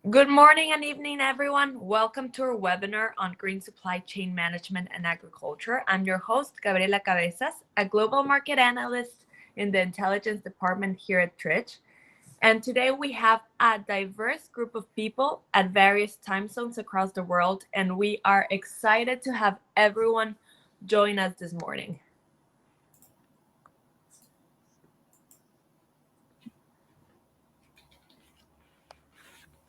Good morning and evening, everyone. Welcome to our webinar on green supply chain management and agriculture. I'm your host, Gabriela Cabezas, a global market analyst in the intelligence department here at Tridge. And today we have a diverse group of people at various time zones across the world, and we are excited to have everyone join us this morning.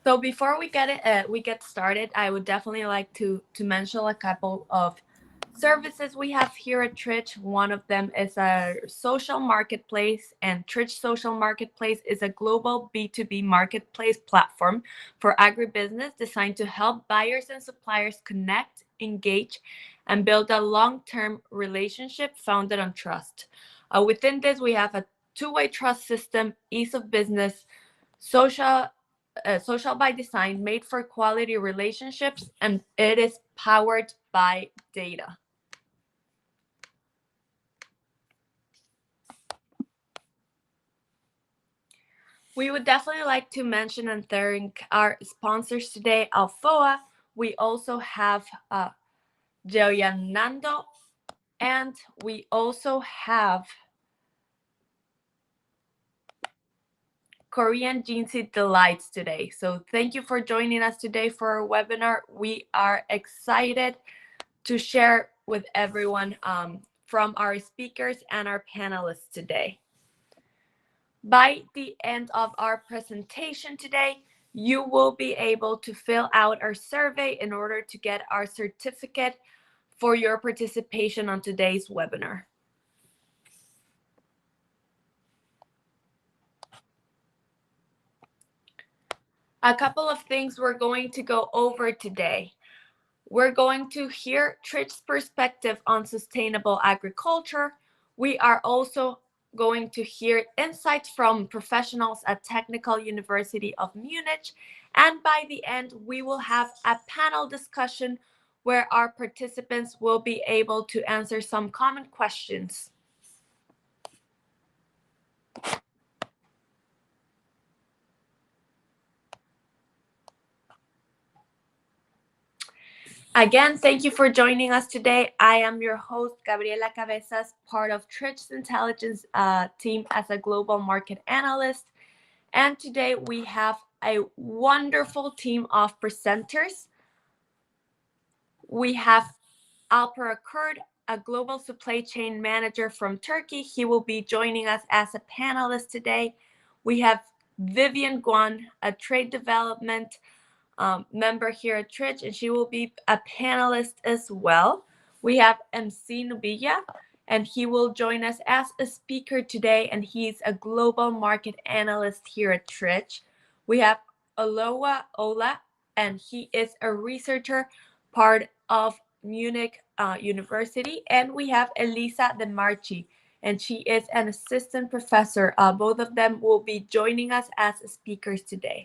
So before we get started, I would definitely like to mention a couple of services we have here at Tridge. One of them is a social marketplace, and Tridge Social Marketplace is a global B2B marketplace platform for agribusiness designed to help buyers and suppliers connect, engage, and build a long-term relationship founded on trust. Within this, we have a two-way trust system, ease of business, social by design, made for quality relationships, and it is powered by data. We would definitely like to mention and thank our sponsors today, Alfoa. We also have Nando, and we also have Korean Jeansy Delights today. So thank you for joining us today for our webinar. We are excited to share with everyone from our speakers and our panelists today. By the end of our presentation today, you will be able to fill out our survey in order to get our certificate for your participation on today's webinar. A couple of things we're going to go over today. We're going to hear Tridge's perspective on sustainable agriculture. We are also going to hear insights from professionals at Technical University of Munich. And by the end, we will have a panel discussion where our participants will be able to answer some common questions. Again, thank you for joining us today. I am your host, Gabriela Cabezas, part of Tridge's intelligence team as a global market analyst. And today we have a wonderful team of presenters. We have Alper Akkurt, a global supply chain manager from Turkey. He will be joining us as a panelist today. We have Vivian Guan, a trade development member here at Tridge, and she will be a panelist as well. We have Ndubiwa, and he will join us as a speaker today, and he's a global market analyst here at Tridge. We have Oreoluwa, and he is a researcher, part of Munich University, and we have Elisa De Marchi, and she is an assistant professor. Both of them will be joining us as speakers today.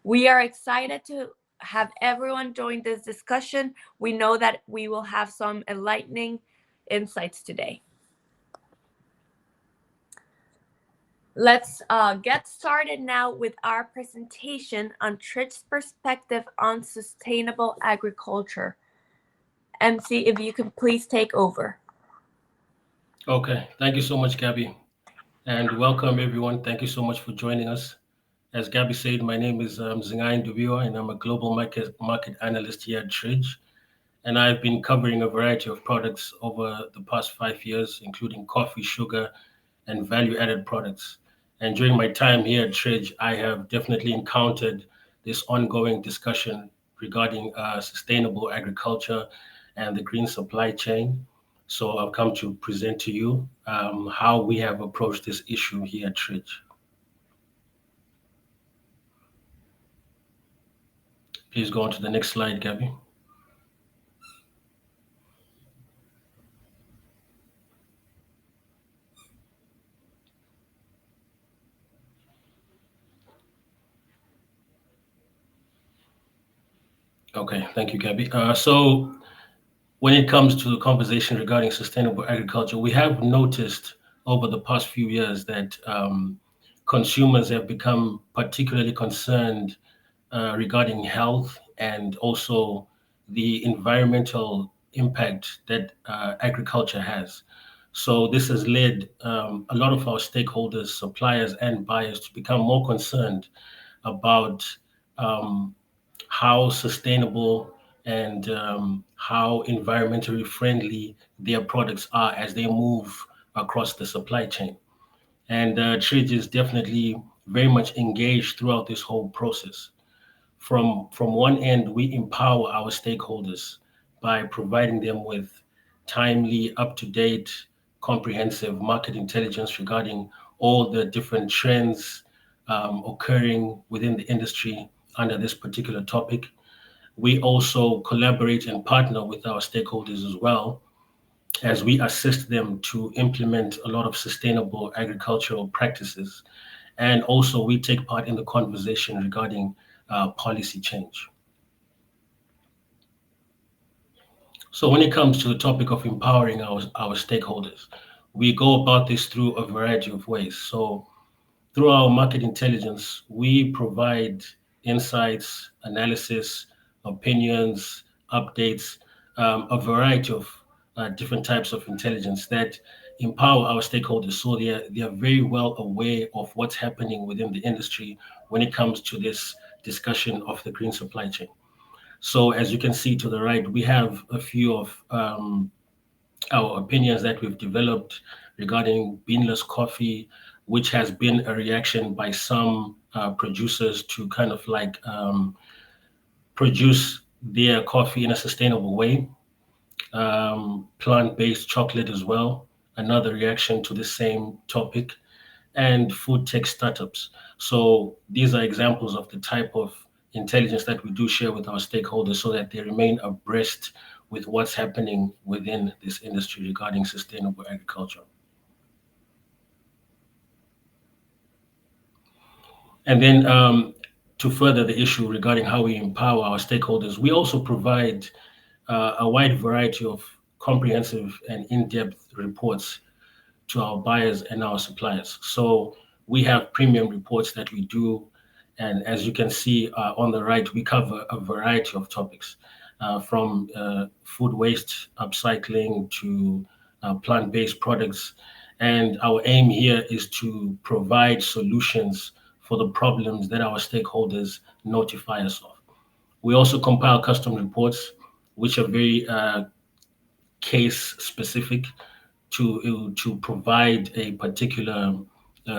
We are excited to have everyone join this discussion. We know that we will have some enlightening insights today. Let's get started now with our presentation on Tridge's perspective on sustainable agriculture. MC, if you could please take over. Okay, thank you so much, Gabby. And welcome, everyone. Thank you so much for joining us. As Gabby said, my name is Mzingaye Ndubiwa, and I'm a global market analyst here at Tridge. And I've been covering a variety of products over the past 5 years, including coffee, sugar, and value-added products. And during my time here at Tridge, I have definitely encountered this ongoing discussion regarding sustainable agriculture and the green supply chain. So I've come to present to you how we have approached this issue here at Tridge. Please go on to the next slide, Gabby. Okay, thank you, Gabby. So when it comes to the conversation regarding sustainable agriculture, we have noticed over the past few years that consumers have become particularly concerned regarding health and also the environmental impact that agriculture has. So this has led a lot of our stakeholders, suppliers, and buyers to become more concerned about um, how sustainable and how environmentally friendly their products are as they move across the supply chain. And Tridge is definitely very much engaged throughout this whole process. From one end, we empower our stakeholders by providing them with timely, up-to-date, comprehensive market intelligence regarding all the different trends occurring within the industry under this particular topic. We also collaborate and partner with our stakeholders as well as we assist them to implement a lot of sustainable agricultural practices. And also, we take part in the conversation regarding policy change. So, when it comes to the topic of empowering our stakeholders, we go about this through a variety of ways. So, through our market intelligence, we provide insights, analysis, opinions, updates, a variety of different types of intelligence that empower our stakeholders so they are very well aware of what's happening within the industry when it comes to this discussion of the green supply chain. So, as you can see to the right, we have a few of our opinions that we've developed regarding beanless coffee, which has been a reaction by some producers to kind of like produce their coffee in a sustainable way. Plant-based chocolate as well, another reaction to the same topic, and food tech startups. So these are examples of the type of intelligence that we do share with our stakeholders so that they remain abreast with what's happening within this industry regarding sustainable agriculture. And then to further the issue regarding how we empower our stakeholders, we also provide a wide variety of comprehensive and in-depth reports to our buyers and our suppliers. So we have premium reports that we do. And as you can see on the right, we cover a variety of topics from food waste upcycling to plant-based products. And our aim here is to provide solutions for the problems that our stakeholders notify us of. We also compile custom reports, which are very case specific to provide a particular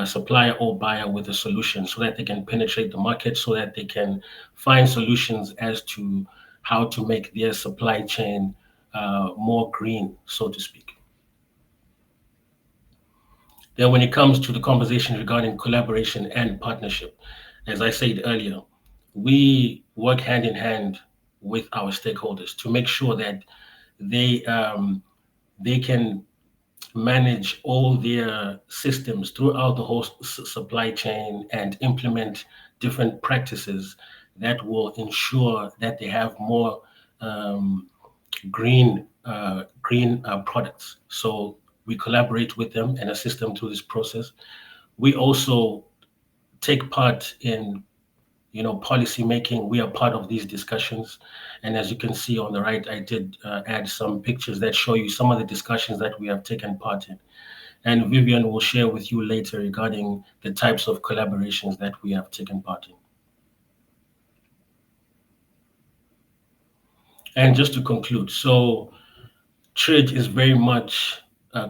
supplier or buyer with a solution so that they can penetrate the market, so that they can find solutions as to how to make their supply chain more green, so to speak. Then when it comes to the conversation regarding collaboration and partnership, as I said earlier, we work hand in hand with our stakeholders to make sure that they they can manage all their systems throughout the whole supply chain and implement different practices that will ensure that they have more green products. So we collaborate with them and assist them through this process. We also take part in policy making. We are part of these discussions, and as you can see on the right, I did add some pictures that show you some of the discussions that we have taken part in, and Vivian will share with you later regarding the types of collaborations that we have taken part in. And just to conclude, so Tridge is very much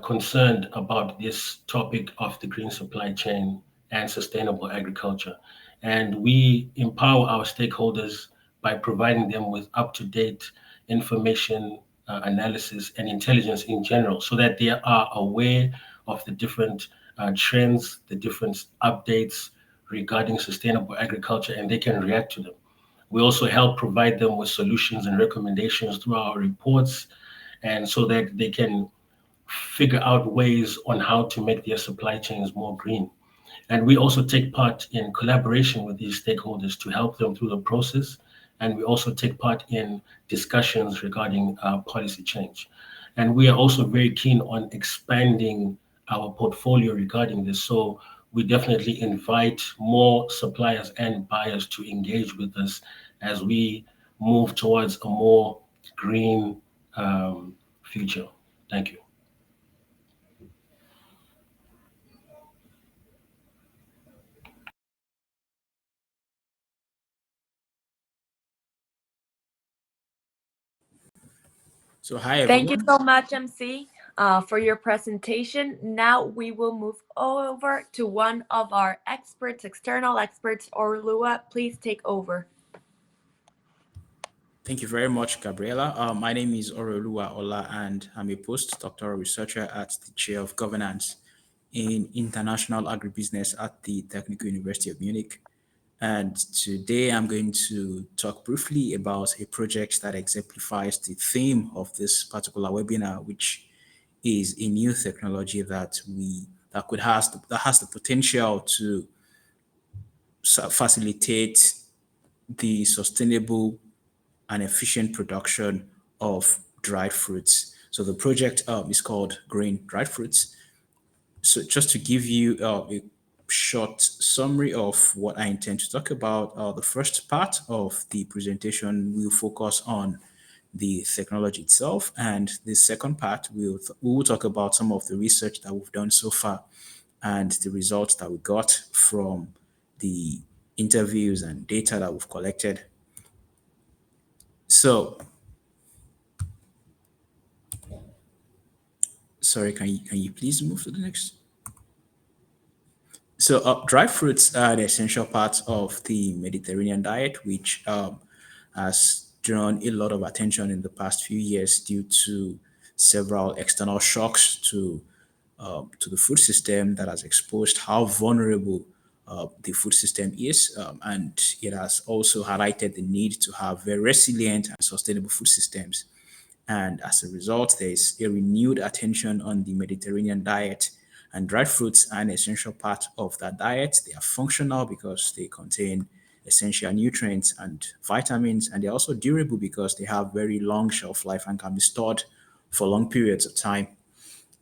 concerned about this topic of the green supply chain and sustainable agriculture. And we empower our stakeholders by providing them with up-to-date information, analysis, and intelligence in general, so that they are aware of the different trends, the different updates regarding sustainable agriculture, and they can react to them. We also help provide them with solutions and recommendations through our reports, and so that they can figure out ways on how to make their supply chains more green. And we also take part in collaboration with these stakeholders to help them through the process. And we also take part in discussions regarding policy change. And we are also very keen on expanding our portfolio regarding this. So we definitely invite more suppliers and buyers to engage with us as we move towards a more green future. Thank you. So hi Thank you everyone. so much, MC, for your presentation. Now we will move over to one of our experts, external experts, Oreoluwa. Please take over. Thank you very much, Gabriela. My name is Oreoluwa Ola, and I'm a postdoctoral researcher at the Chair of Governance in International Agribusiness at the Technical University of Munich. And today I'm going to talk briefly about a project that exemplifies the theme of this particular webinar, which is a new technology that has the potential to facilitate the sustainable and efficient production of dried fruits. So the project is called Green Dried Fruits. So just to give you a short summary of what I intend to talk about, the first part of the presentation will focus on the technology itself, and the second part we will talk about some of the research that we've done so far and the results that we got from the interviews and data that we've collected. So sorry, can you please move to the next? So dried fruits are the essential part of the Mediterranean diet, which has drawn a lot of attention in the past few years due to several external shocks to the food system that has exposed how vulnerable the food system is, and it has also highlighted the need to have very resilient and sustainable food systems. And as a result, there's a renewed attention on the Mediterranean diet. And dried fruits are an essential part of that diet. They are functional because they contain essential nutrients and vitamins, and they're also durable because they have very long shelf life and can be stored for long periods of time.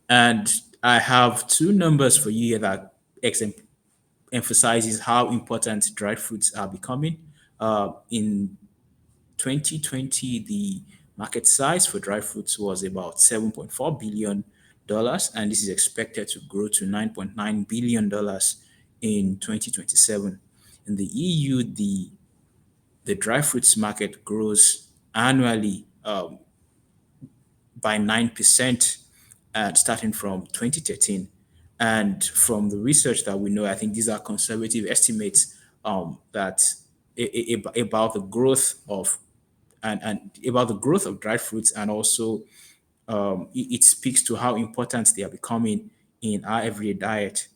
And I have two numbers for you here that emphasizes how important dried fruits are becoming. In 2020, the market size for dry fruits was about $7.4 billion, and this is expected to grow to $9.9 billion in 2027. In the EU, the dry fruits market grows annually by 9%, starting from 2013. And from the research that we know, I think these are conservative estimates that about the growth of and about the growth of dried fruits, and also it speaks to how important they are becoming in our everyday diet.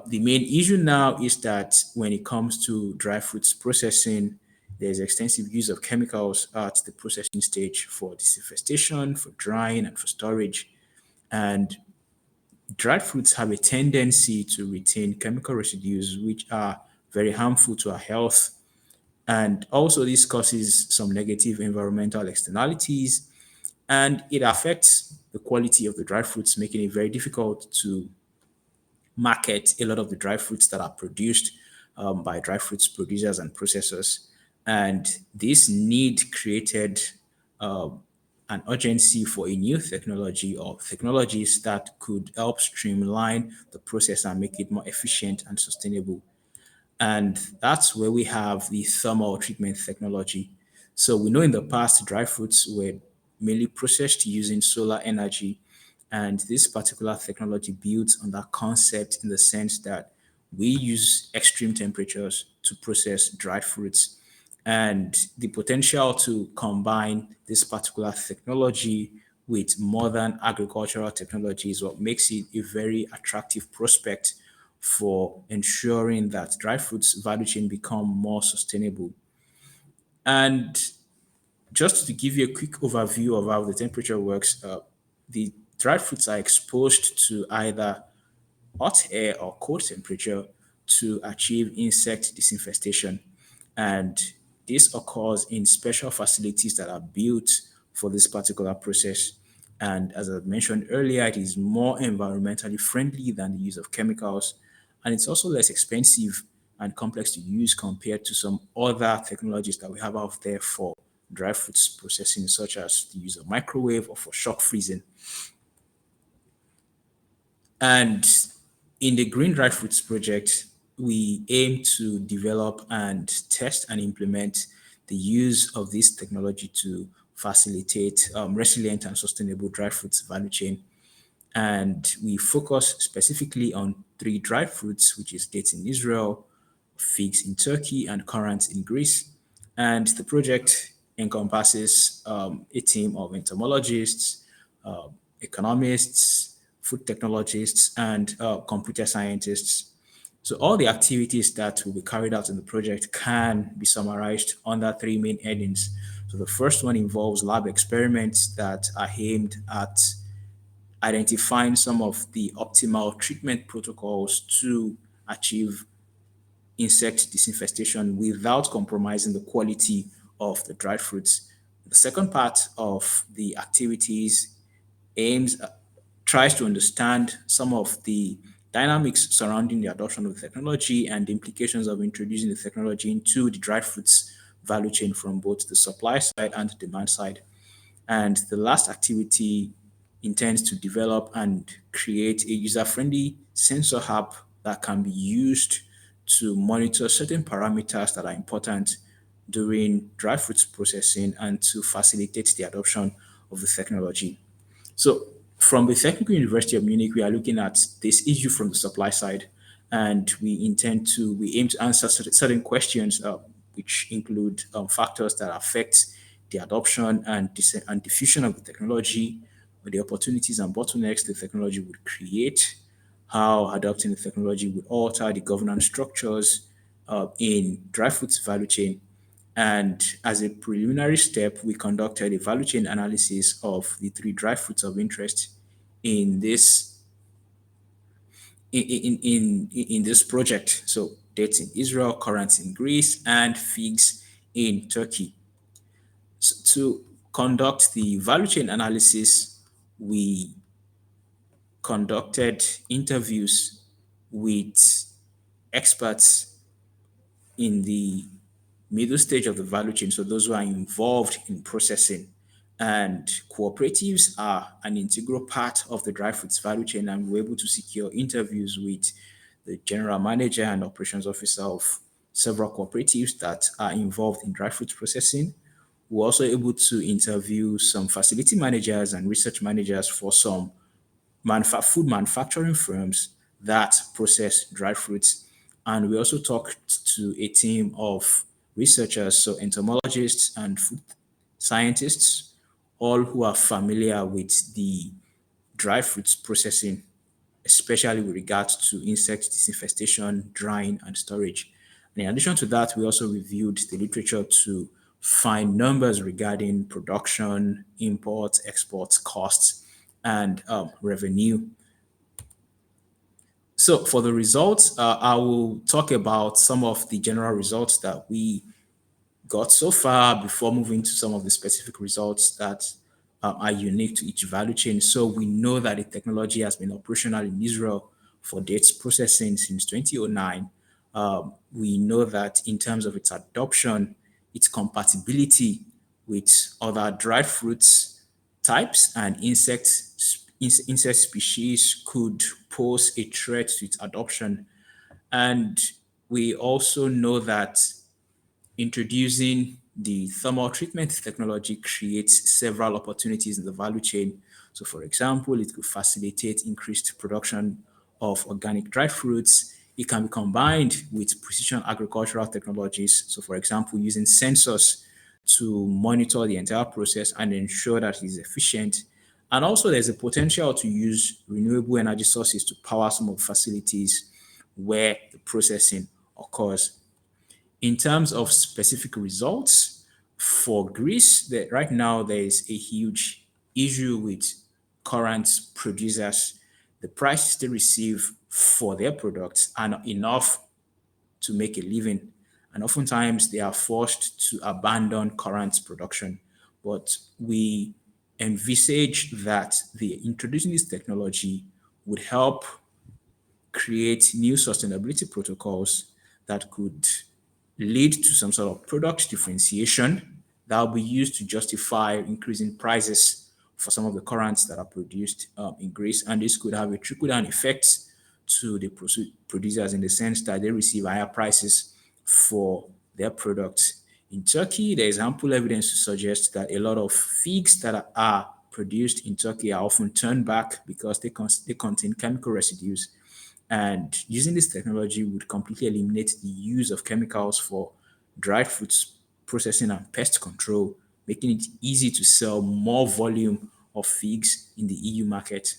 The main issue now is that when it comes to dry fruits processing, there's extensive use of chemicals at the processing stage for desinfestation, for drying, and for storage. And dried fruits have a tendency to retain chemical residues, which are very harmful to our health. And also, this causes some negative environmental externalities, and it affects the quality of the dried fruits, making it very difficult to market a lot of the dry fruits that are produced by dry fruits producers and processors. And this need created an urgency for a new technology or technologies that could help streamline the process and make it more efficient and sustainable. And that's where we have the thermal treatment technology. So we know in the past, dry fruits were mainly processed using solar energy. And this particular technology builds on that concept in the sense that we use extreme temperatures to process dried fruits. And the potential to combine this particular technology with modern agricultural technology is what makes it a very attractive prospect for ensuring that dry fruits value chain become more sustainable. And just to give you a quick overview of how the temperature works, the dried fruits are exposed to either hot air or cold temperature to achieve insect disinfestation. And this occurs in special facilities that are built for this particular process. And as I mentioned earlier, it is more environmentally friendly than the use of chemicals. and it's also less expensive and complex to use compared to some other technologies that we have out there for dry fruits processing, such as the use of microwave or for shock freezing. And in the Green Dried Fruits project, we aim to develop and test and implement the use of this technology to facilitate resilient and sustainable dry fruits value chain. And we focus specifically on three dried fruits, which is dates in Israel, figs in Turkey, and currants in Greece. And the project encompasses a team of entomologists, economists, food technologists, and computer scientists. So all the activities that will be carried out in the project can be summarized under three main headings. So the first one involves lab experiments that are aimed at identifying some of the optimal treatment protocols to achieve insect disinfestation without compromising the quality of the dried fruits. The second part of the activities aims tries to understand some of the dynamics surrounding the adoption of the technology and the implications of introducing the technology into the dried fruits value chain from both the supply side and the demand side. And the last activity intends to develop and create a user-friendly sensor hub that can be used to monitor certain parameters that are important during dry fruits processing and to facilitate the adoption of the technology. So from the Technical University of Munich, we are looking at this issue from the supply side, and we aim to answer certain questions, which include factors that affect the adoption and diffusion of the technology, the opportunities and bottlenecks the technology would create, how adopting the technology would alter the governance structures in dry fruits value chain. And as a preliminary step, we conducted a value chain analysis of the three dry fruits of interest in this in this project. So dates in Israel, currants in Greece, and figs in Turkey. So to conduct the value chain analysis, we conducted interviews with experts in the middle stage of the value chain, so those who are involved in processing. And cooperatives are an integral part of the dry fruits value chain, and we're able to secure interviews with the general manager and operations officer of several cooperatives that are involved in dry fruits processing. We're also able to interview some facility managers and research managers for some food manufacturing firms that process dry fruits. And we also talked to a team of researchers, so entomologists and food scientists, all who are familiar with the dry fruits processing, especially with regards to insect disinfestation, drying, and storage. And in addition to that, we also reviewed the literature to find numbers regarding production, imports, exports, costs, and revenue. So for the results, I will talk about some of the general results that we got so far before moving to some of the specific results that are unique to each value chain. So we know that the technology has been operational in Israel for dates processing since 2009. We know that in terms of its adoption, its compatibility with other dried fruits types and insect species could pose a threat to its adoption. And we also know that introducing the thermal treatment technology creates several opportunities in the value chain. So, for example, it could facilitate increased production of organic dried fruits. It can be combined with precision agricultural technologies. So, for example, using sensors to monitor the entire process and ensure that it is efficient. And also, there's a potential to use renewable energy sources to power some of the facilities where the processing occurs. In terms of specific results for Greece, right now there is a huge issue with current producers. The prices they receive for their products are not enough to make a living, and oftentimes they are forced to abandon current production. But we envisage that the introducing this technology would help create new sustainability protocols that could lead to some sort of product differentiation that will be used to justify increasing prices for some of the currents that are produced in Greece. And this could have a trickle-down effect to the producers in the sense that they receive higher prices for their products. In Turkey, there is ample evidence to suggest that a lot of figs that are produced in Turkey are often turned back because they contain chemical residues. And using this technology would completely eliminate the use of chemicals for dried fruits processing and pest control, making it easy to sell more volume of figs in the EU market.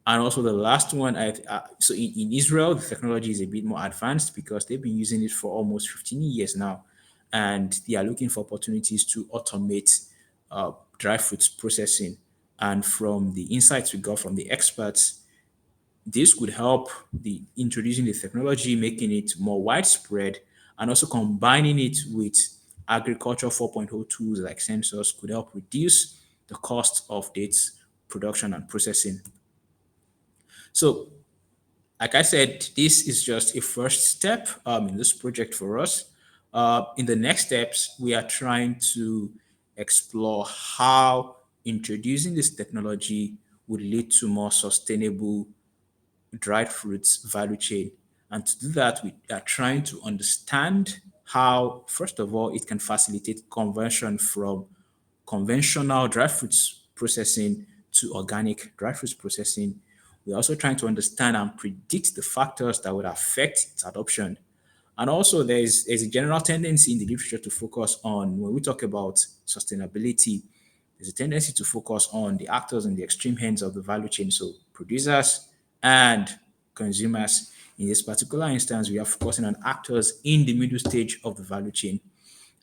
And also the last one, so in Israel, the technology is a bit more advanced because they've been using it for almost 15 years now. And they are looking for opportunities to automate dry fruits processing. And from the insights we got from the experts, this could help the introducing the technology, making it more widespread, and also combining it with agriculture 4.0 tools like sensors could help reduce the cost of dates production and processing. So, like I said, this is just a first step in this project for us. In the next steps, we are trying to explore how introducing this technology would lead to more sustainable dried fruits value chain. And to do that, we are trying to understand how, first of all, it can facilitate conversion from conventional dry fruits processing to organic dry fruits processing. We're also trying to understand and predict the factors that would affect its adoption. And also, there's a general tendency in the literature to focus on, when we talk about sustainability, there's a tendency to focus on the actors in the extreme ends of the value chain, so producers and consumers. In this particular instance, we are focusing on actors in the middle stage of the value chain.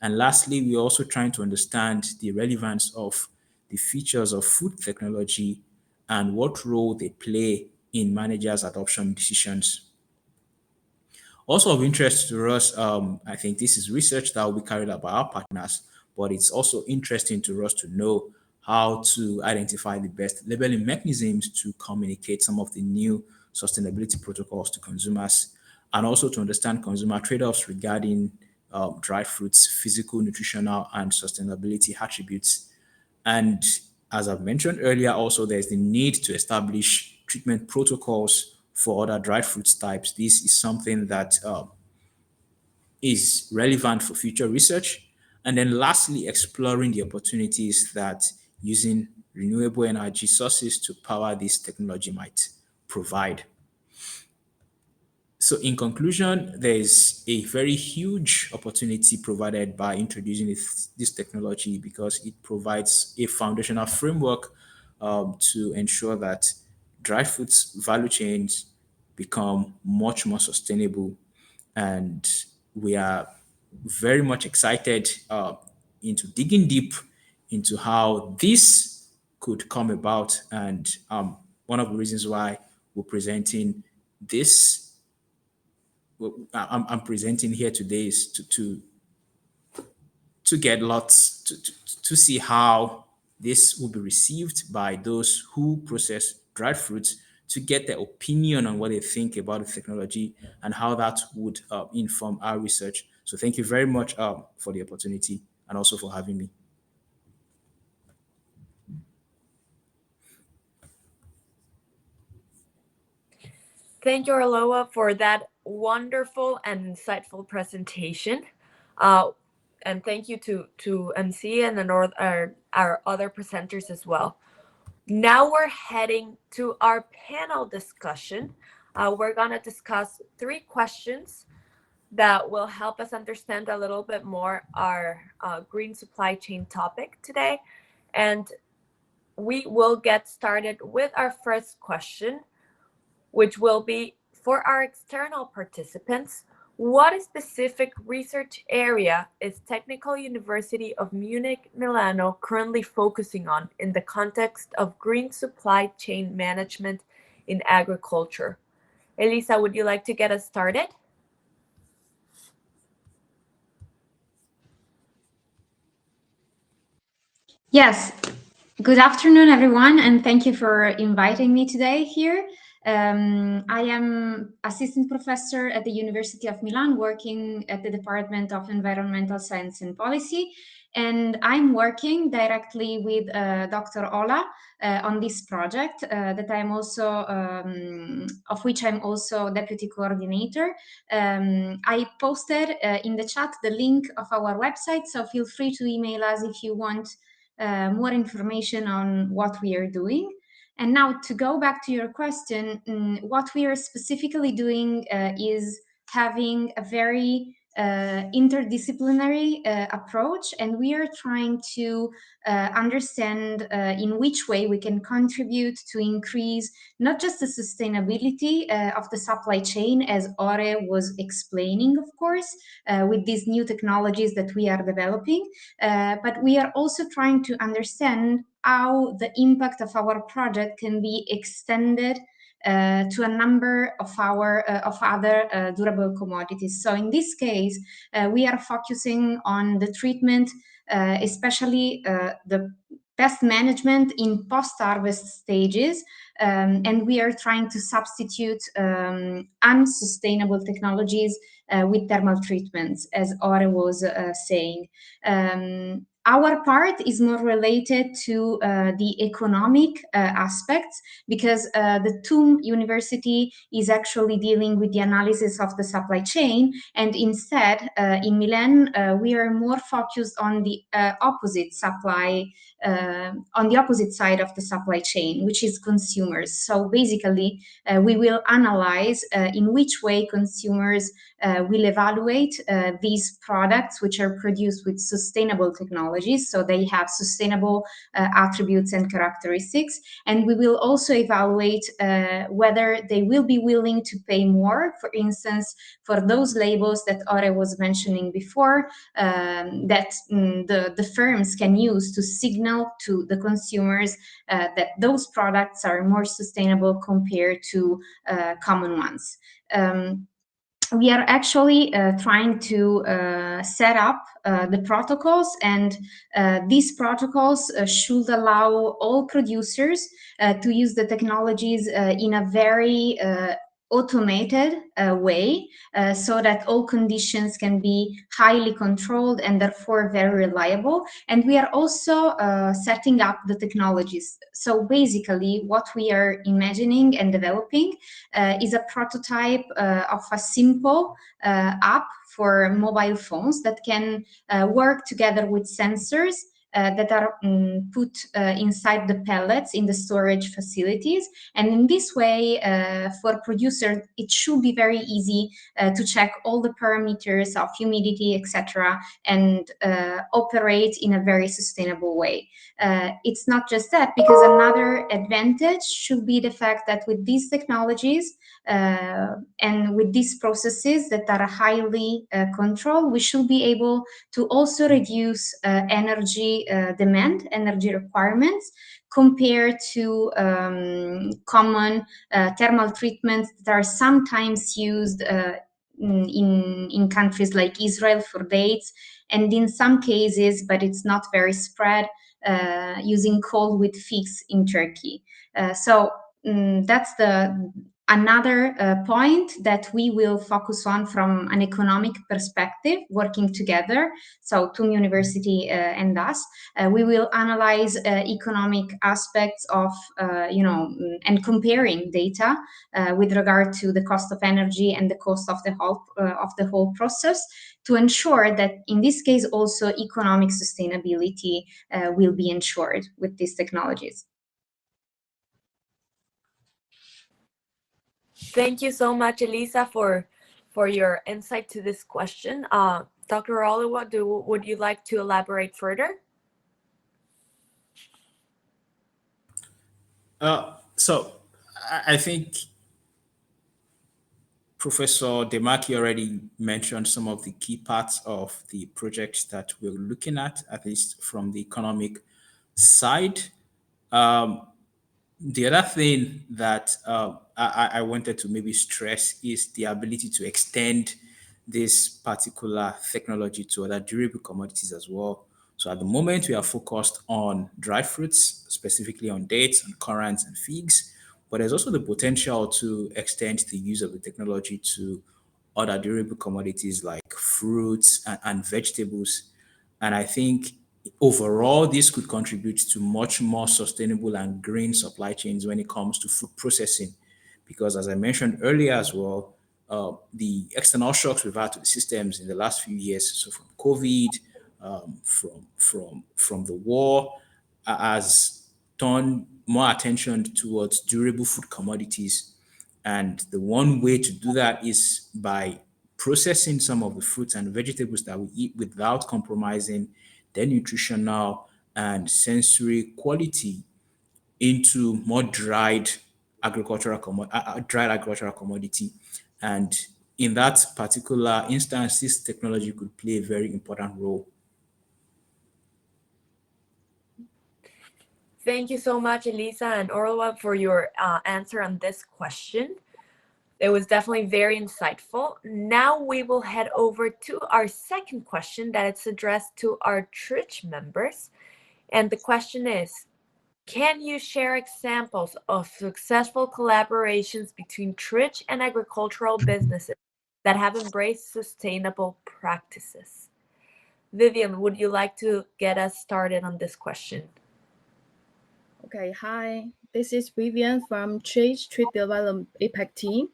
And lastly, we're also trying to understand the relevance of the features of food technology and what role they play in managers' adoption decisions. Also of interest to us, I think this is research that will be carried out by our partners, but it's also interesting to us to know how to identify the best labeling mechanisms to communicate some of the new sustainability protocols to consumers, and also to understand consumer trade-offs regarding dried fruits, physical, nutritional, and sustainability attributes. And as I've mentioned earlier, also there's the need to establish treatment protocols for other dried fruits types. This is something that is relevant for future research. And then lastly, exploring the opportunities that using renewable energy sources to power this technology might provide. So in conclusion, there's a very huge opportunity provided by introducing this technology because it provides a foundational framework to ensure that dry foods value chains become much more sustainable. And we are very much excited into digging deep into how this could come about. And one of the reasons why we're presenting this I'm presenting here today is to get lots to see how this will be received by those who process dried fruits, to get their opinion on what they think about the technology and how that would inform our research. So thank you very much for the opportunity and also for having me. Thank you, Oreoluwa, for that wonderful and insightful presentation. And thank you to MC and our other presenters as well. Now we're heading to our panel discussion. We're going to discuss 3 questions that will help us understand a little bit more our green supply chain topic today. And we will get started with our first question, which will be for our external participants. What specific research area is Technical University of Munich, Milano currently focusing on in the context of green supply chain management in agriculture? Elisa, would you like to get us started? Yes. Good afternoon, everyone, and thank you for inviting me today here. I am assistant professor at the University of Milan, working at the Department of Environmental Science and Policy. And I'm working directly with Dr. Ola on this project that I'm also, of which I'm also deputy coordinator. I posted in the chat the link of our website, so feel free to email us if you want more information on what we are doing. And now to go back to your question, what we are specifically doing is having a very interdisciplinary approach, and we are trying to understand in which way we can contribute to increase not just the sustainability of the supply chain, as Ore was explaining, of course, with these new technologies that we are developing, but we are also trying to understand how the impact of our project can be extended to a number of other durable commodities. So in this case, we are focusing on the treatment, especially the pest management in post-harvest stages, and we are trying to substitute unsustainable technologies with thermal treatments, as Ore was saying. Our part is more related to the economic aspects, because the TUM University is actually dealing with the analysis of the supply chain, and instead in Milan we are more focused on the opposite side of the supply chain, which is consumers. So basically we will analyze in which way consumers will evaluate these products which are produced with sustainable technologies, so they have sustainable attributes and characteristics, and we will also evaluate whether they will be willing to pay more, for instance, for those labels that Ore was mentioning before, that the firms can use to signal to the consumers that those products are more sustainable compared to common ones. We are actually trying to set up the protocols, and these protocols should allow all producers to use the technologies in a very automated way, so that all conditions can be highly controlled and therefore very reliable. And we are also setting up the technologies. So basically what we are imagining and developing is a prototype of a simple app for mobile phones that can work together with sensors that are put inside the pellets in the storage facilities. And in this way, for producers, it should be very easy to check all the parameters of humidity, etc., and operate in a very sustainable way. It's not just that, because another advantage should be the fact that with these technologies and with these processes that are highly controlled, we should be able to also reduce energy demand, energy requirements, compared to common thermal treatments that are sometimes used in countries like Israel for dates, and in some cases, but it's not very spread, using coal with figs in Turkey. So that's another point that we will focus on from an economic perspective, working together. So TUM University and us, we will analyze economic aspects of, and comparing data with regard to the cost of energy and the cost of the whole process, to ensure that in this case also economic sustainability will be ensured with these technologies. Thank you so much, Elisa, for your insight to this question. Dr. Oreoluwa, would you like to elaborate further? So I think Professor Demaki already mentioned some of the key parts of the project that we're looking at least from the economic side. The other thing that I wanted to maybe stress is the ability to extend this particular technology to other durable commodities as well. So at the moment, we are focused on dry fruits, specifically on dates, on currants and figs. but there's also the potential to extend the use of the technology to other durable commodities like fruits and vegetables. And I think overall, this could contribute to much more sustainable and green supply chains when it comes to food processing. Because as I mentioned earlier as well, the external shocks we've had to the systems in the last few years, so from COVID, from the war, has turned more attention towards durable food commodities. And the one way to do that is by processing some of the fruits and vegetables that we eat without compromising their nutritional and sensory quality into more dried agricultural commodity. And in that particular instance, this technology could play a very important role. Thank you so much, Elisa and Oreoluwa, for your answer on this question. It was definitely very insightful. Now we will head over to our second question that it's addressed to our Tridge members. And the question is, can you share examples of successful collaborations between Tridge and agricultural businesses that have embraced sustainable practices? Vivian, would you like to get us started on this question? Okay, hi. This is Vivian from Tridge Development-APAC team,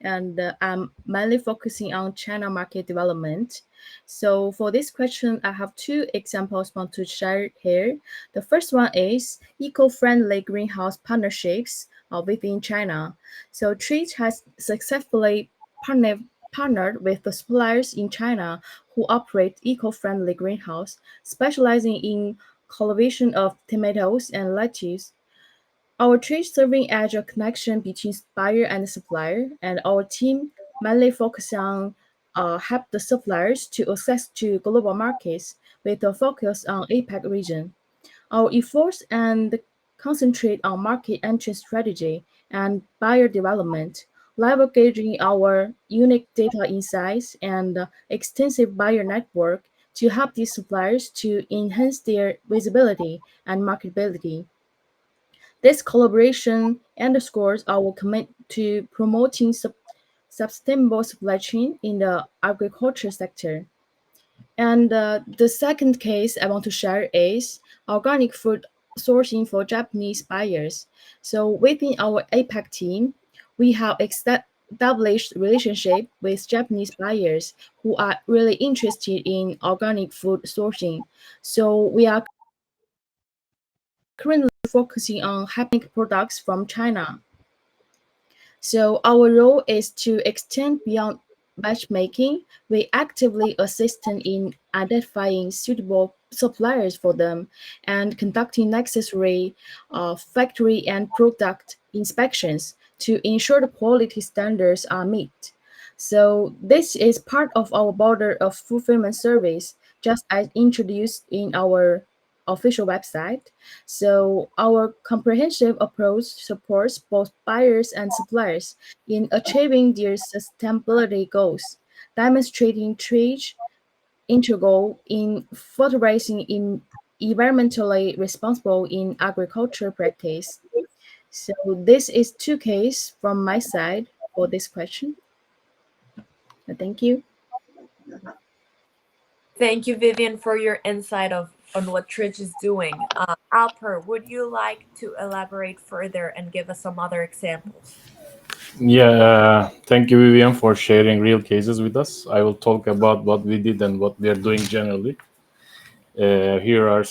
and I'm mainly focusing on China market development. So for this question, I have two examples I want to share here. The first one is eco-friendly greenhouse partnerships within China. So Tridge has successfully partnered with the suppliers in China who operate eco-friendly greenhouse, specializing in cultivation of tomatoes and lettuce. Our trade serving as a connection between buyer and supplier, and our team mainly focus on help the suppliers to access to global markets with a focus on APAC region. Our efforts and concentrate on market entry strategy and buyer development, leveraging our unique data insights and extensive buyer network to help these suppliers to enhance their visibility and marketability. This collaboration underscores our commitment to promoting sustainable supply chain in the agriculture sector. And the second case I want to share is organic food sourcing for Japanese buyers. So within our APAC team, we have established relationship with Japanese buyers who are really interested in organic food sourcing. So we are currently focusing on helping products from China. So our role is to extend beyond matchmaking. We actively assist in identifying suitable suppliers for them and conducting necessary factory and product inspections to ensure the quality standards are met. So this is part of our border of fulfillment service, just as introduced in our official website. So our comprehensive approach supports both buyers and suppliers in achieving their sustainability goals, demonstrating Tridge integral in fertilizing in environmentally responsible in agriculture practice. So this is two cases from my side for this question. Thank you. Thank you, Vivian, for your insight on what Tridge is doing. Alper, would you like to elaborate further and give us some other examples? Yeah, thank you, Vivian, for sharing real cases with us. I will talk about what we did and what we are doing generally. Here are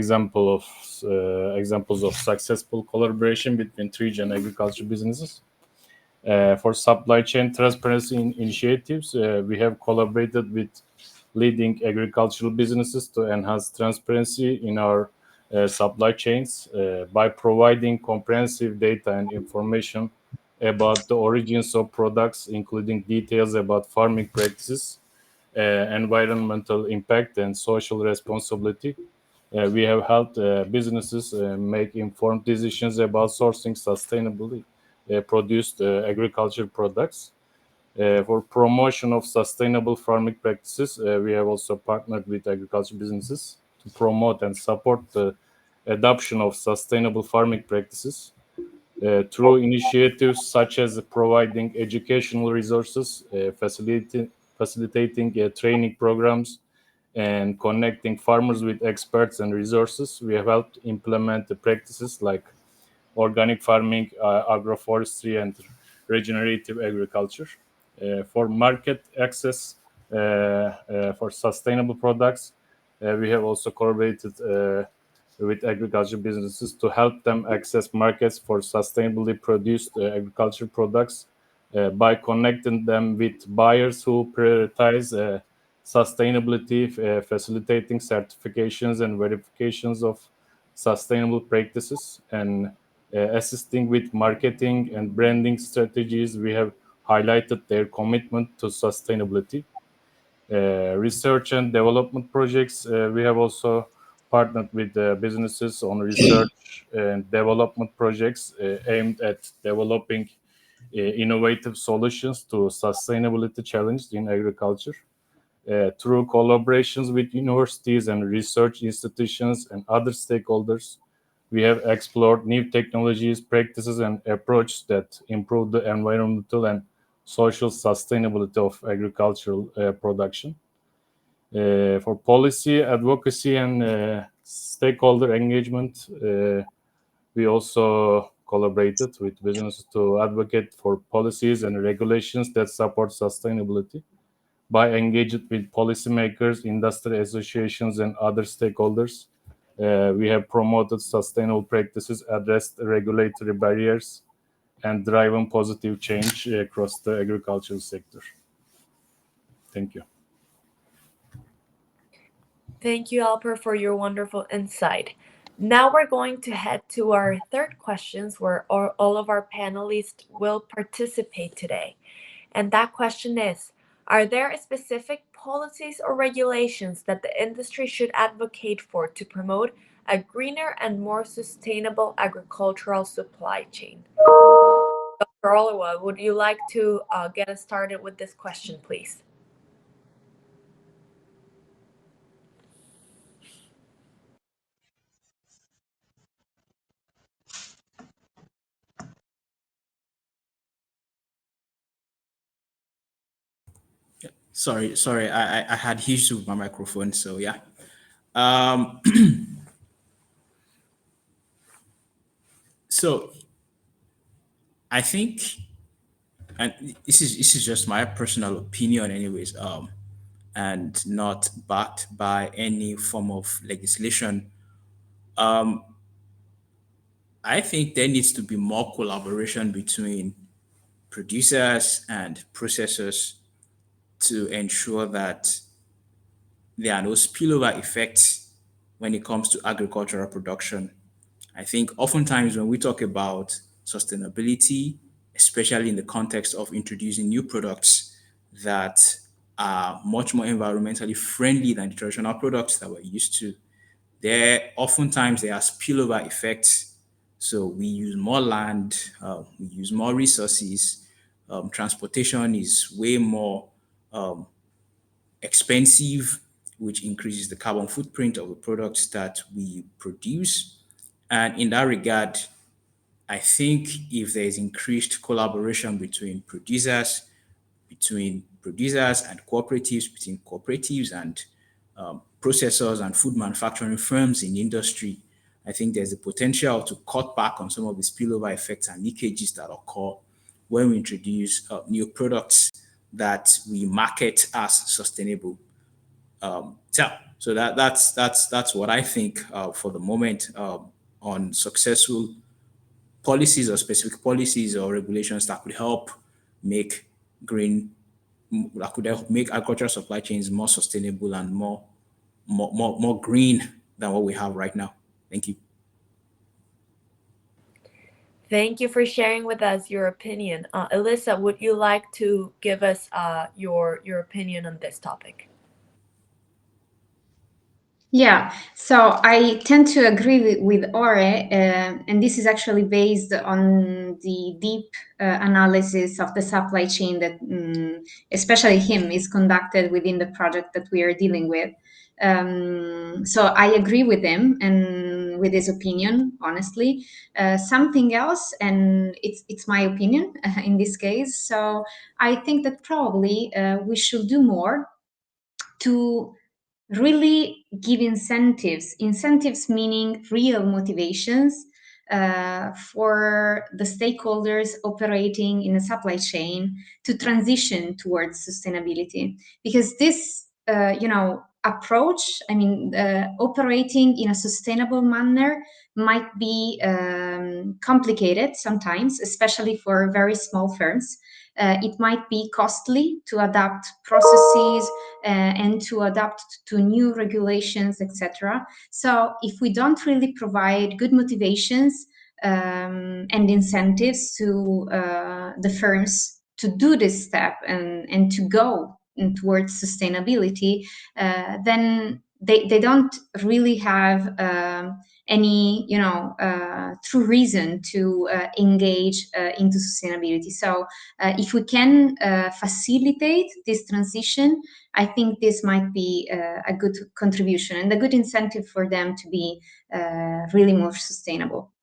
examples of successful collaboration between Tridge and agriculture businesses. For supply chain transparency initiatives, we have collaborated with leading agricultural businesses to enhance transparency in our supply chains by providing comprehensive data and information about the origins of products, including details about farming practices, environmental impact, and social responsibility. We have helped businesses make informed decisions about sourcing sustainably produced agriculture products. For promotion of sustainable farming practices, we have also partnered with agriculture businesses to promote and support the adoption of sustainable farming practices. through initiatives such as providing educational resources, facilitating training programs, and connecting farmers with experts and resources. We have helped implement the practices like organic farming, agroforestry, and regenerative agriculture. For market access for sustainable products, we have also collaborated with agriculture businesses to help them access markets for sustainably produced agriculture products by connecting them with buyers who prioritize sustainability, facilitating certifications and verifications of sustainable practices, and assisting with marketing and branding strategies. We have highlighted their commitment to sustainability. Research and development projects, we have also partnered with businesses on research and development projects aimed at developing innovative solutions to sustainability challenges in agriculture. Through collaborations with universities and research institutions and other stakeholders, we have explored new technologies, practices, and approaches that improve the environmental and social sustainability of agricultural production. For policy advocacy and stakeholder engagement, we also collaborated with businesses to advocate for policies and regulations that support sustainability. By engaging with policymakers, industry associations, and other stakeholders, we have promoted sustainable practices, addressed regulatory barriers, and driven positive change across the agricultural sector. Thank you. Thank you, Alper, for your wonderful insight. Now we're going to head to our third questions where all of our panelists will participate today. And that question is, are there specific policies or regulations that the industry should advocate for to promote a greener and more sustainable agricultural supply chain? Dr. Oreoluwa, would you like to get us started with this question, please? Sorry, I had issues with my microphone, so yeah. Um, so I think, and this is just my personal opinion, anyways, and not backed by any form of legislation. Um, I think there needs to be more collaboration between producers and processors to ensure that there are no spillover effects when it comes to agricultural production. I think oftentimes when we talk about sustainability, especially in the context of introducing new products that are much more environmentally friendly than the traditional products that we're used to, there are spillover effects. So we use more land, we use more resources, transportation is way more expensive, which increases the carbon footprint of the products that we produce. And in that regard, I think if there is increased collaboration between producers and cooperatives, between cooperatives and processors and food manufacturing firms in industry, I think there's a potential to cut back on some of the spillover effects and leakages that occur when we introduce new products that we market as sustainable. So that's what I think for the moment on successful policies or specific policies or regulations that could help make agricultural supply chains more sustainable and more green than what we have right now. Thank you. Thank you for sharing with us your opinion. Elisa, would you like to give us your opinion on this topic? Yeah, so I tend to agree with Ore, and this is actually based on the deep analysis of the supply chain that especially him is conducted within the project that we are dealing with. So I agree with him, and with this opinion, honestly. Something else, and it's my opinion in this case. So I think that probably we should do more to really give incentives meaning real motivations for the stakeholders operating in a supply chain to transition towards sustainability. Because this, approach, operating in a sustainable manner might be complicated sometimes, especially for very small firms. It might be costly to adapt processes and to adapt to new regulations, etc. So if we don't really provide good motivations and incentives to the firms to do this step and to go towards sustainability, then they don't really have any true reason to engage into sustainability. So if we can facilitate this transition, I think this might be a good contribution and a good incentive for them to be really more sustainable.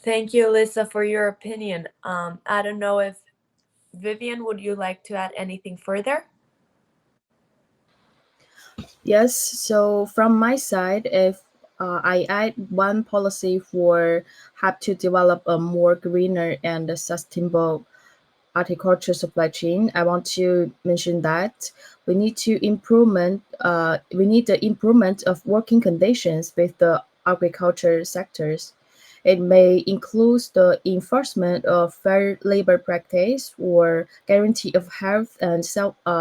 Thank you, Alyssa, for your opinion. I don't know if Vivian, would you like to add anything further? Yes, so from my side, if I add one policy for how to develop a more greener and sustainable agriculture supply chain, I want to mention that we need the improvement of working conditions with the agriculture sectors. It may include the enforcement of fair labor practice or guarantee of health and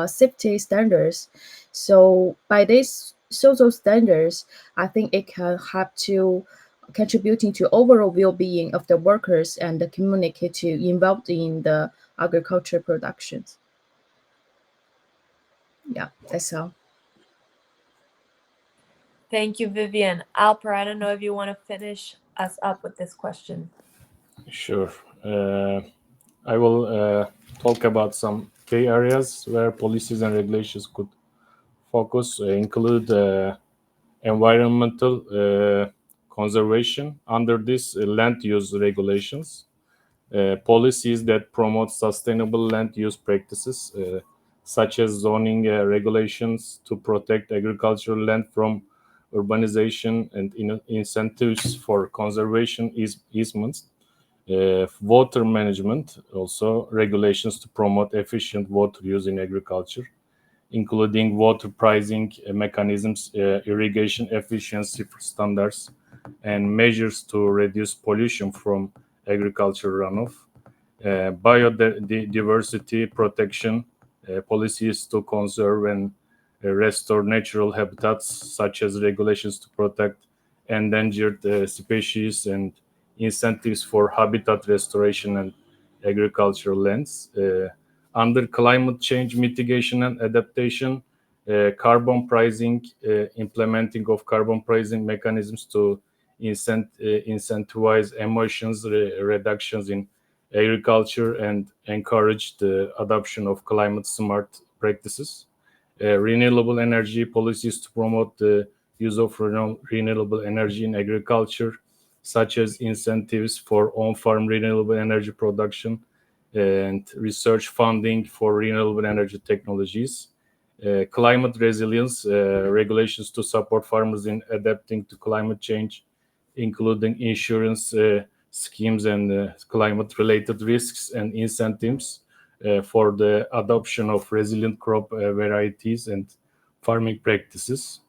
safety standards. So by these social standards, I think it can help to contributing to overall well-being of the workers and the community involved in the agriculture productions. Yeah, that's all. Thank you, Vivian. Alper, I don't know if you want to finish us up with this question. Sure. I will talk about some key areas where policies and regulations could focus, include environmental conservation under this land use regulations, policies that promote sustainable land use practices, such as zoning regulations to protect agricultural land from urbanization and incentives for conservation easements, water management, also regulations to promote efficient water use in agriculture, including water pricing mechanisms, irrigation efficiency standards, and measures to reduce pollution from agricultural runoff, biodiversity protection, policies to conserve and restore natural habitats, such as regulations to protect endangered species and incentives for habitat restoration and agricultural lands. Under climate change mitigation and adaptation, carbon pricing, implementing of carbon pricing mechanisms to incentivize emissions reductions in agriculture and encourage the adoption of climate smart practices. Renewable energy policies to promote the use of renewable energy in agriculture, such as incentives for on-farm renewable energy production and research funding for renewable energy technologies. Climate resilience regulations to support farmers in adapting to climate change, including insurance schemes and climate-related risks and incentives for the adoption of resilient crop varieties and farming practices.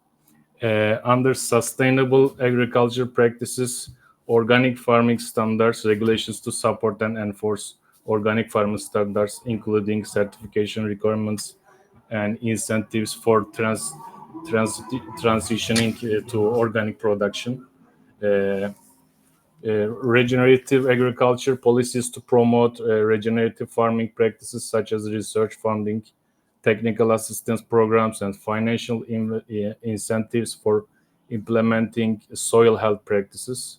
Under sustainable agriculture practices, organic farming standards, regulations to support and enforce organic farming standards, including certification requirements and incentives for transitioning to organic production. Regenerative agriculture policies to promote regenerative farming practices, such as research funding, technical assistance programs, and financial incentives for implementing soil health practices.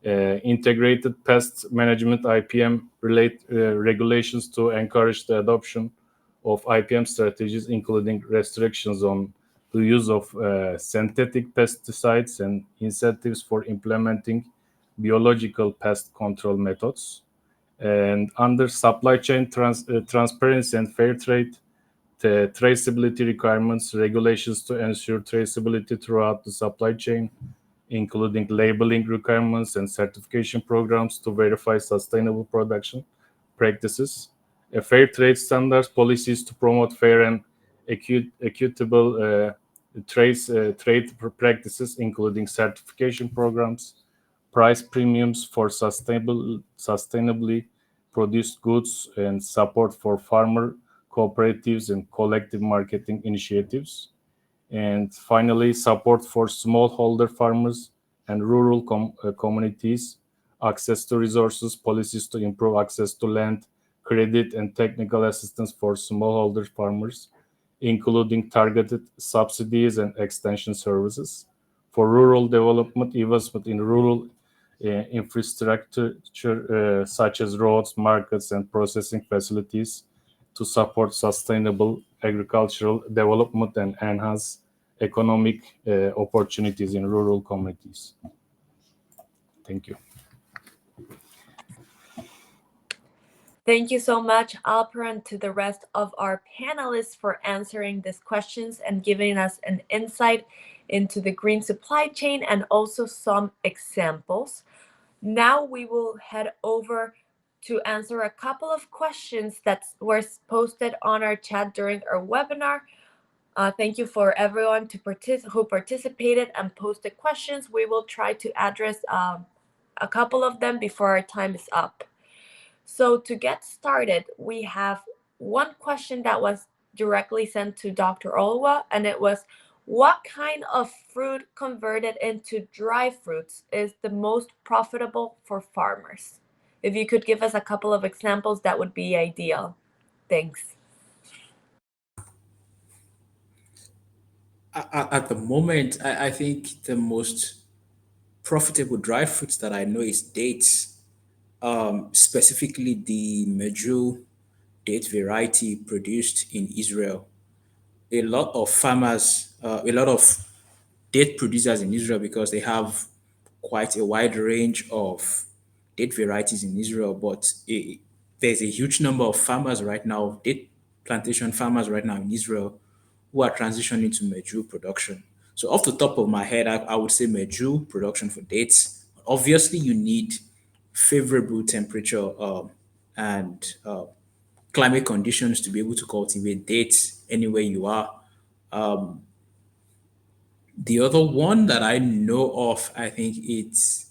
Integrated pest management IPM regulations to encourage the adoption of IPM strategies, including restrictions on the use of synthetic pesticides and incentives for implementing biological pest control methods. And under supply chain transparency and fair trade, the traceability requirements, regulations to ensure traceability throughout the supply chain, including labeling requirements and certification programs to verify sustainable production practices, a fair trade standards, policies to promote fair and equitable trade practices, including certification programs, price premiums for sustainably produced goods, and support for farmer cooperatives and collective marketing initiatives. And finally, support for smallholder farmers and rural communities, access to resources, policies to improve access to land, credit, and technical assistance for smallholder farmers, including targeted subsidies and extension services. For rural development, investment in rural infrastructure such as roads, markets, and processing facilities to support sustainable agricultural development and enhance economic opportunities in rural communities. Thank you. Thank you so much, Alper, and to the rest of our panelists for answering these questions and giving us an insight into the green supply chain and also some examples. Now we will head over to answer a couple of questions that were posted on our chat during our webinar. Thank you for everyone who participated and posted questions. We will try to address a couple of them before our time is up. So to get started, we have one question that was directly sent to Dr. Oreoluwa, and it was, what kind of fruit converted into dry fruits is the most profitable for farmers? If you could give us a couple of examples, that would be ideal. Thanks. At the moment, I think the most profitable dry fruits that I know is dates, specifically the Medjool date variety produced in Israel. A lot of farmers, a lot of date producers in Israel, because they have quite a wide range of date varieties in Israel, but there's a huge number of farmers right now, date plantation farmers right now in Israel, who are transitioning to Medjool production. So off the top of my head, I would say Medjool production for dates. Obviously, you need favorable temperature and climate conditions to be able to cultivate dates anywhere you are. The other one that I know of, I think it's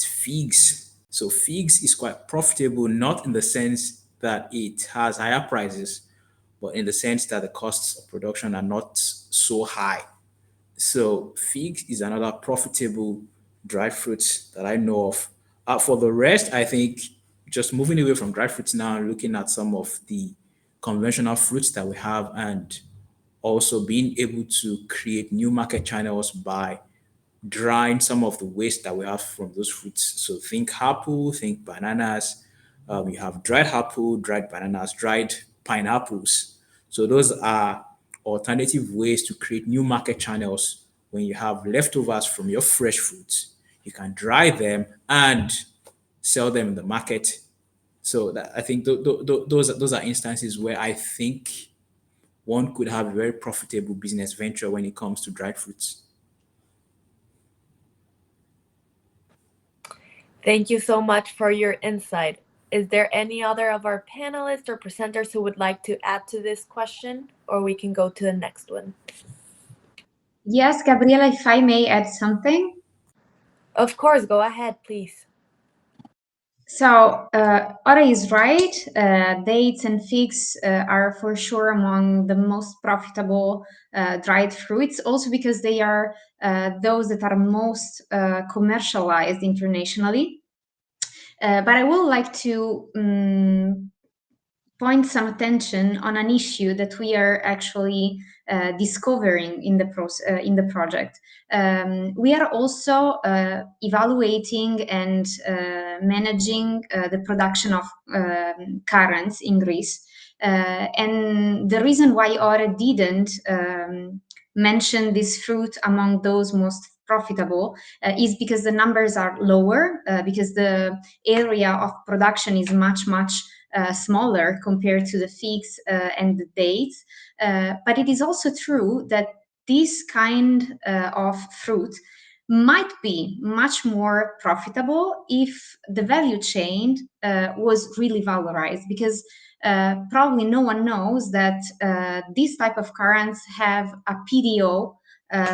figs. So figs is quite profitable, not in the sense that it has higher prices, but in the sense that the costs of production are not so high. So figs is another profitable dried fruit that I know of. For the rest, I think just moving away from dried fruits now and looking at some of the conventional fruits that we have, and also being able to create new market channels by drying some of the waste that we have from those fruits. So think apple, think bananas. You have dried apple, dried bananas, dried pineapples. So those are alternative ways to create new market channels. When you have leftovers from your fresh fruits, you can dry them and sell them in the market. So that, I think those are instances where I think one could have a very profitable business venture when it comes to dried fruits. Thank you so much for your insight. Is there any other of our panelists or presenters who would like to add to this question, or we can go to the next one? Yes, Gabriela, if I may add something. Of course, go ahead, please. So Ora is right. Dates and figs are for sure among the most profitable dried fruits, also because they are those that are most commercialized internationally. But I would like to point some attention on an issue that we are actually discovering in the project. We are also evaluating and managing the production of currants in Greece. And the reason why Ora didn't mention this fruit among those most profitable is because the numbers are lower, because the area of production is much smaller compared to the figs and the dates. But it is also true that this kind of fruit might be much more profitable if the value chain was really valorized, because probably no one knows that these type of currants have a PDO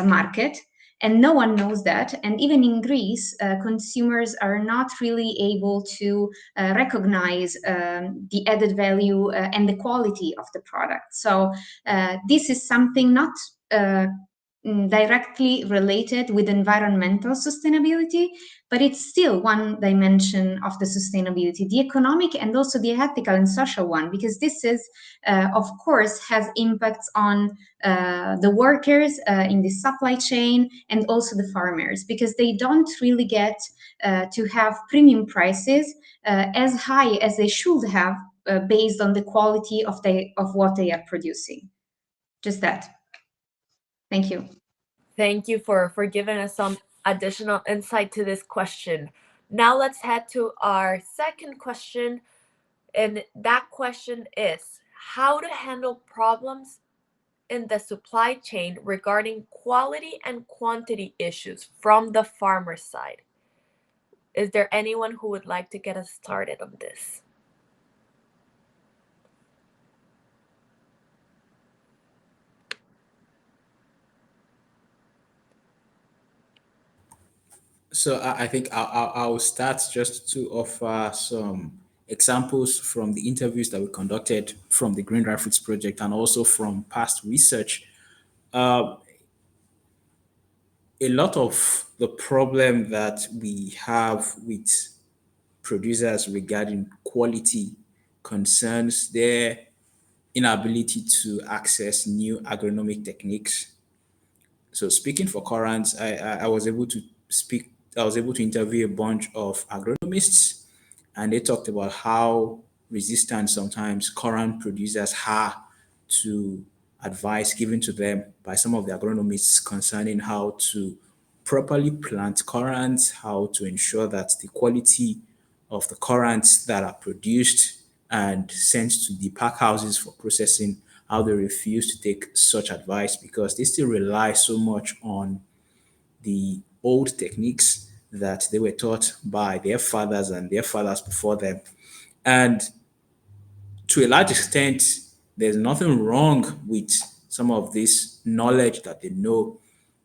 market, and no one knows that. And even in Greece, consumers are not really able to recognize the added value and the quality of the product. So this is something not directly related with environmental sustainability, but it's still one dimension of the sustainability, the economic and also the ethical and social one, because this is, of course, has impacts on the workers in the supply chain and also the farmers, because they don't really get to have premium prices as high as they should have based on the quality of what they are producing. Just that. Thank you. Thank you for giving us some additional insight to this question. Now let's head to our second question. And that question is how to handle problems in the supply chain regarding quality and quantity issues from the farmer side. Is there anyone who would like to get us started on this? So I think I'll start just to offer some examples from the interviews that we conducted from the Green Dry Fruits Project and also from past research. A lot of the problem that we have with producers regarding quality concerns their inability to access new agronomic techniques. So speaking for currants, I was able to speak. I was able to interview a bunch of agronomists, and they talked about how resistant sometimes currant producers are to advice given to them by some of the agronomists concerning how to properly plant currants, how to ensure that the quality of the currants that are produced and sent to the pack houses for processing, how they refuse to take such advice because they still rely so much on the old techniques that they were taught by their fathers and their fathers before them. And to a large extent, there's nothing wrong with some of this knowledge that they know.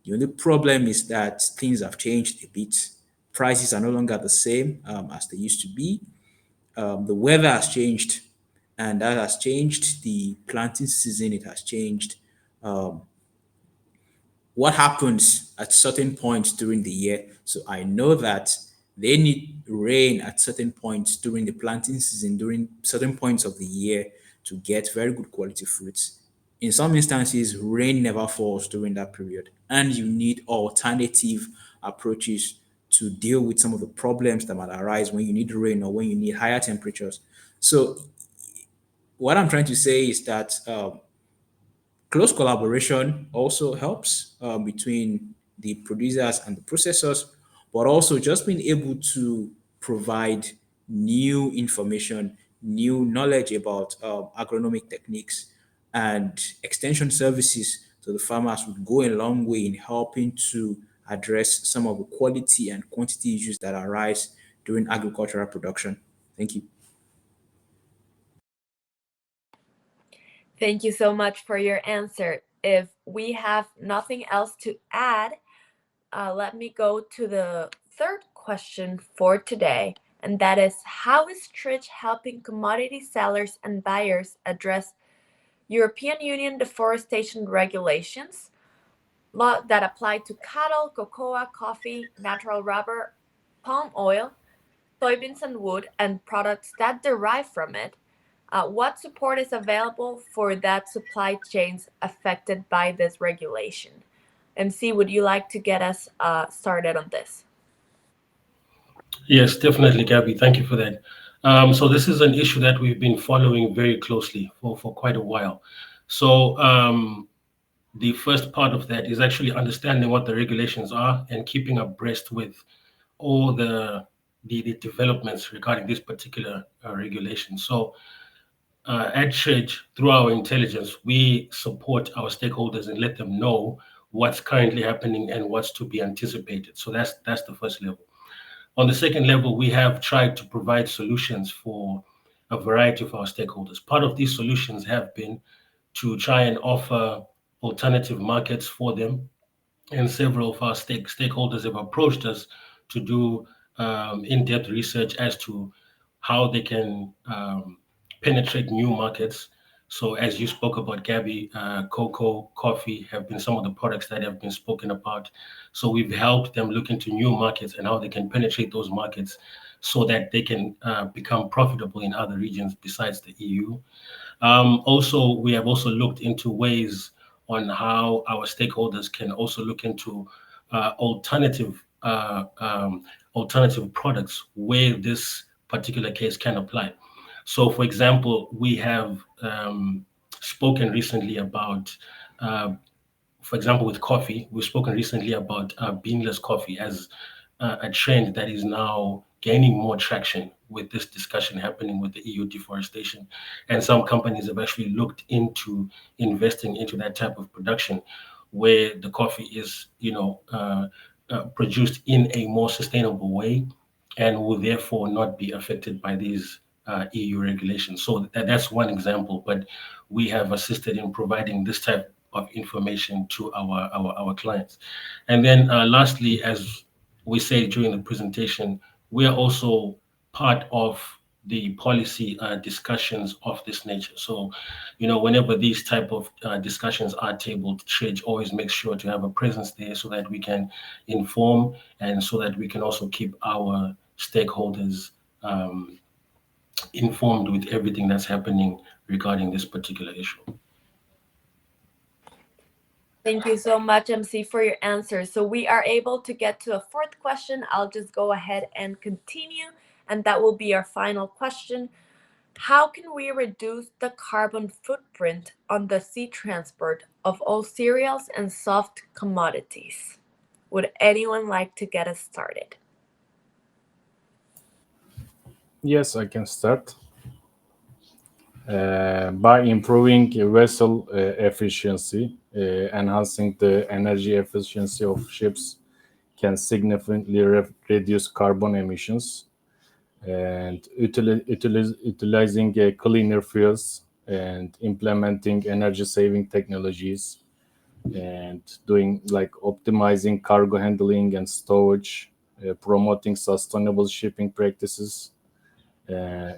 The only problem is that things have changed a bit. Prices are no longer the same as they used to be. The weather has changed, and that has changed the planting season. It has changed what happens at certain points during the year. So I know that they need rain at certain points during the planting season, during certain points of the year to get very good quality fruits. In some instances, rain never falls during that period, and you need alternative approaches to deal with some of the problems that might arise when you need rain or when you need higher temperatures. So what I'm trying to say is that close collaboration also helps between the producers and the processors, but also just being able to provide new information, new knowledge about agronomic techniques and extension services to the farmers would go a long way in helping to address some of the quality and quantity issues that arise during agricultural production. Thank you. Thank you so much for your answer. If we have nothing else to add, let me go to the third question for today, and that is how is Tridge helping commodity sellers and buyers address European Union deforestation regulations that apply to cattle, cocoa, coffee, natural rubber, palm oil, soybeans and wood, and products that derive from it? What support is available for that supply chains affected by this regulation? MC, would you like to get us started on this? Yes, definitely, Gabby. Thank you for that. So this is an issue that we've been following very closely for quite a while. So the first part of that is actually understanding what the regulations are and keeping abreast with all the developments regarding this particular regulation. So at Tridge, through our intelligence, we support our stakeholders and let them know what's currently happening and what's to be anticipated. So that's the first level. On the second level, we have tried to provide solutions for a variety of our stakeholders. Part of these solutions have been to try and offer alternative markets for them. And several of our stakeholders have approached us to do in-depth research as to how they can penetrate new markets. So as you spoke about, Gabby, cocoa, coffee have been some of the products that have been spoken about. So we've helped them look into new markets and how they can penetrate those markets so that they can become profitable in other regions besides the EU. Also, we have also looked into ways on how our stakeholders can also look into alternative products where this particular case can apply. So, for example, we have spoken recently about, for example, with coffee, we've spoken recently about beanless coffee as a trend that is now gaining more traction with this discussion happening with the EU deforestation. And some companies have actually looked into investing into that type of production where the coffee is, produced in a more sustainable way and will therefore not be affected by these EU regulations. So that's one example, but we have assisted in providing this type of information to our clients. And then lastly, as we said during the presentation, we are also part of the policy discussions of this nature. So, whenever these type of discussions are tabled, Tridge always makes sure to have a presence there so that we can inform and so that we can also keep our stakeholders informed with everything that's happening regarding this particular issue. Thank you so much, MC, for your answers. So we are able to get to a fourth question. I'll just go ahead and continue, and that will be our final question. How can we reduce the carbon footprint on the sea transport of all cereals and soft commodities? Would anyone like to get us started? Yes, I can start. By improving vessel efficiency, enhancing the energy efficiency of ships can significantly reduce carbon emissions, and utilizing cleaner fuels and implementing energy saving technologies and doing like optimizing cargo handling and storage, promoting sustainable shipping practices,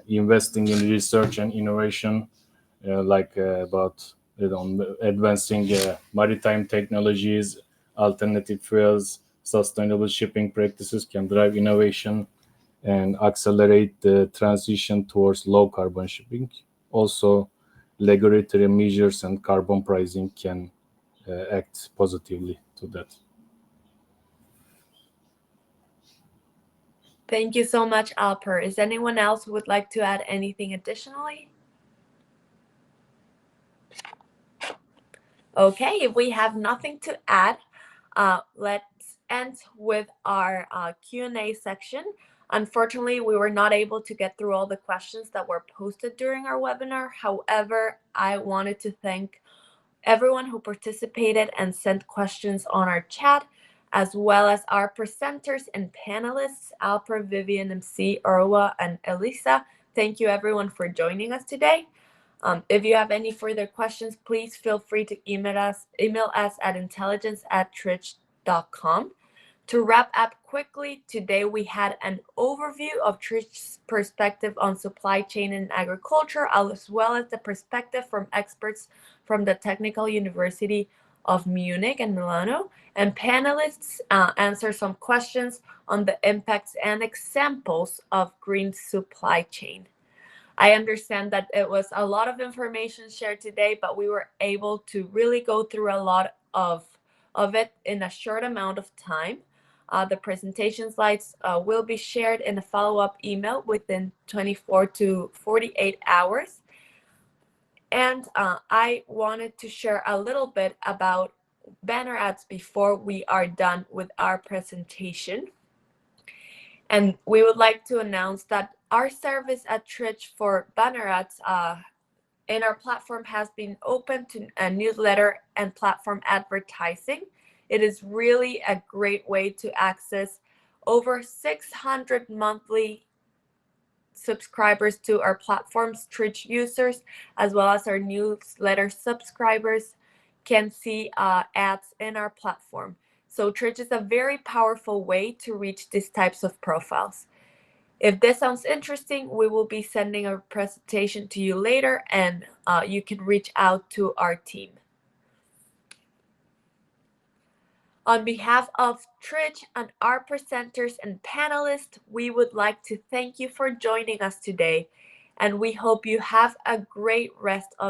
investing in research and innovation, about advancing maritime technologies, alternative fuels, sustainable shipping practices can drive innovation and accelerate the transition towards low carbon shipping. Also, regulatory measures and carbon pricing can act positively to that. Thank you so much, Alper. Is anyone else who would like to add anything additionally? Okay, if we have nothing to add, let's end with our Q&A section. Unfortunately, we were not able to get through all the questions that were posted during our webinar. However, I wanted to thank everyone who participated and sent questions on our chat, as well as our presenters and panelists, Alper, Vivian, MC, Oreoluwa, and Elisa. Thank you everyone for joining us today. If you have any further questions, please feel free to email us at intelligence@tridge.com. To wrap up quickly, today we had an overview of Tridge's perspective on supply chain and agriculture, as well as the perspective from experts from the Technical University of Munich and Milano, and panelists answer some questions on the impacts and examples of green supply chain. I understand that it was a lot of information shared today, but we were able to really go through a lot of it in a short amount of time. The presentation slides will be shared in a follow-up email within 24 to 48 hours. And I wanted to share a little bit about banner ads before we are done with our presentation. And we would like to announce that our service at Tridge for banner ads in our platform has been open to a newsletter and platform advertising. It is really a great way to access over 600 monthly subscribers to our platform's Tridge users, as well as our newsletter subscribers can see ads in our platform. So Tridge is a very powerful way to reach these types of profiles. If this sounds interesting, we will be sending a presentation to you later, and you can reach out to our team. On behalf of Tridge and our presenters and panelists, we would like to thank you for joining us today, and we hope you have a great rest of